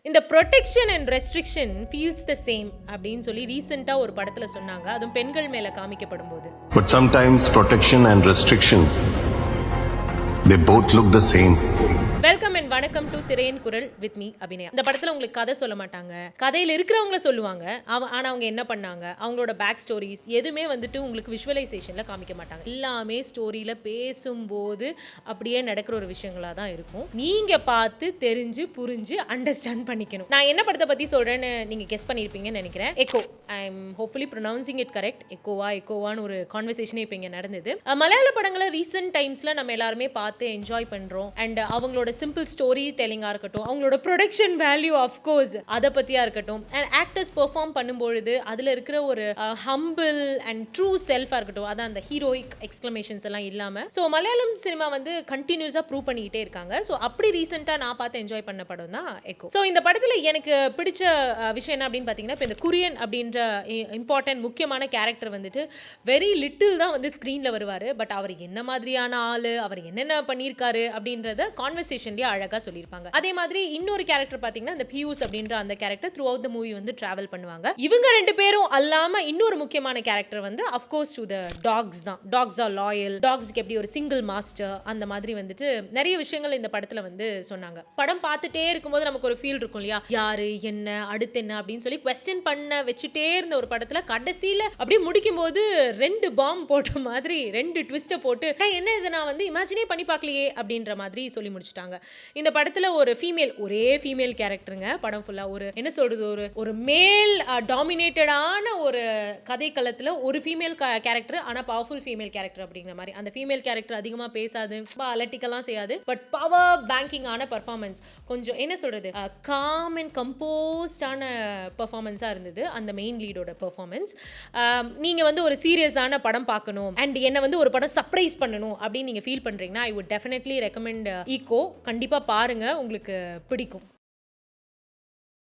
இந்த protection and restriction feels the same அப்படின்னு சொல்லி ரீசெண்டா ஒரு படத்துல சொன்னாங்க. அதுவும் பெண்கள் மேல காமிக்கப்படும் போது. But sometimes protection and restriction, they both look the same. Welcome and வணக்கம் டு திரையின் குரல் வித் மீ அபிநயா. இந்த படத்துல உங்களுக்கு கதை சொல்ல மாட்டாங்க, கதையில இருக்கிறவங்கள சொல்லுவாங்க. ஆனா அவங்க என்ன பண்ணாங்க, அவங்களோட பேக் ஸ்டோரிஸ் எதுவுமே வந்துட்டு உங்களுக்கு விஷுவலைசேஷன்ல காமிக்க மாட்டாங்க. எல்லாமே ஸ்டோரியில பேசும்போது அப்படியே நடக்கிற ஒரு விஷயங்களா தான் இருக்கும். நீங்க பார்த்து தெரிஞ்சு புரிஞ்சு அண்டர்ஸ்டாண்ட் பண்ணிக்கணும். நான் என்ன படத்தை பத்தி சொல்றேன்னு நீங்க கெஸ் பண்ணிருப்பீங்கன்னு நினைக்கிறேன். Echo. I am hopefully pronouncing it correct. எக்கோவான்னு ஒரு கான்வர்சேஷனே இப்போ இங்க நடந்தது. மலையாள படங்களை ரீசெண்ட் டைம்ஸ்ல நம்ம எல்லாருமே பார்த்து என்ஜாய் பண்றோம். அண்ட் அவங்களோட சிம்பிள் ஸ்டோரி டெல்லிங்கா இருக்கட்டும், அவங்களோட ப்ரொடக்ஷன் வேல்யூ ஆஃப்கோர்ஸ் அதை பத்தியா இருக்கட்டும், அண்ட் ஆக்டர்ஸ் பெர்ஃபார்ம் பண்ணும்பொழுது அதுல இருக்கிற ஒரு ஹம்பிள் அண்ட் ட்ரூ செல்ஃபா இருக்கட்டும், அதான் அந்த ஹீரோயிக் எக்ஸ்க்ளமேஷன்ஸ் எல்லாம் இல்லாம ஸோ மலையாளம் சினிமா வந்து கண்டினியூஸா ப்ரூவ் பண்ணிக்கிட்டே இருக்காங்க. ஸோ அப்படி ரீசெண்டா நான் பார்த்து என்ஜாய் பண்ண படம் தான் எக்கோ. ஸோ இந்த படத்துல எனக்கு பிடிச்ச விஷயம் என்ன அப்படின்னு பாத்தீங்கன்னா, இப்போ இந்த குரியன் அப்படின்ற இம்பார்ட்டன்ட் முக்கியமான கேரக்டர் வந்துட்டு வெரி லிட்டில் தான் வந்து ஸ்க்ரீன்ல வருவாரு. பட் அவர் என்ன மாதிரியான ஆளு, அவர் என்னென்ன பண்ணியிருக்காரு அப்படின்றத கான்வர்சேஷன்லயே அழகா சொல்லியிருப்பாங்க. அதே மாதிரி இன்னொரு கேரக்டர் பாத்தீங்கன்னா, இந்த பியூஸ் அப்படின்ற அந்த character through out the movie வந்து டிராவல் பண்ணுவாங்க. இவங்க ரெண்டு பேரும் அல்லாம இன்னொரு முக்கியமான கேரக்டர் வந்து அஃப்கோர்ஸ் டு த டாக்ஸ் தான். டாக்ஸ் ஆர் லாயல், டாக்ஸ்க்கு எப்படி ஒரு சிங்கிள் மாஸ்டர், அந்த மாதிரி வந்துட்டு நிறைய விஷயங்கள் இந்த படத்துல வந்து சொன்னாங்க. படம் பார்த்துட்டே இருக்கும்போது நமக்கு ஒரு ஃபீல் இருக்கும் இல்லையா, யாரு என்ன அடுத்து என்ன அப்படின்னு சொல்லி குவெஸ்டின் பண்ண வச்சுட்டே இருந்த ஒரு படத்துல கடைசியில அப்படியே முடிக்கும் போது 2 பாம் போட்ட மாதிரி 2 ட்விஸ்ட போட்டு என்ன இதை நான் வந்து இமேஜினே பண்ணி பார்க்கலையே அப்படின்ற மாதிரி சொல்லி முடிச்சுட்டாங்க. இந்த படத்துல ஒரே ஃபீமேல் கேரக்டருங்க. படம் ஃபுல்லா ஒரு என்ன சொல்றது, ஒரு மேல் டாமினேட்டடான ஒரு கதை களத்துல ஒரு ஃபீமேல் கேரக்டர், ஆனா பவர்ஃபுல் ஃபீமேல் கேரக்டர் அப்படிங்கிற மாதிரி. அந்த ஃபீமேல் கேரக்டர் அதிகமா பேசாது, அலட்டிக்கலாம் செய்யாது, பட் பவர் பேங்கிங் ஆன பெர்ஃபார்மன்ஸ், கொஞ்சம் என்ன சொல்றது காம் அண்ட் கம்போஸ்டான பெர்ஃபார்மன்ஸா இருந்தது அந்த மெயின் லீடோட பெர்ஃபார்மன்ஸ். நீங்க வந்து ஒரு சீரியஸான படம் பார்க்கணும் அண்ட் என்ன வந்து ஒரு படம் சர்ப்ரைஸ் பண்ணணும் அப்படின்னு நீங்க ஃபீல் பண்றீங்கன்னா, I would definitely recommend ego. கண்டிப்பா பாருங்க, உங்களுக்கு பிடிக்கும்.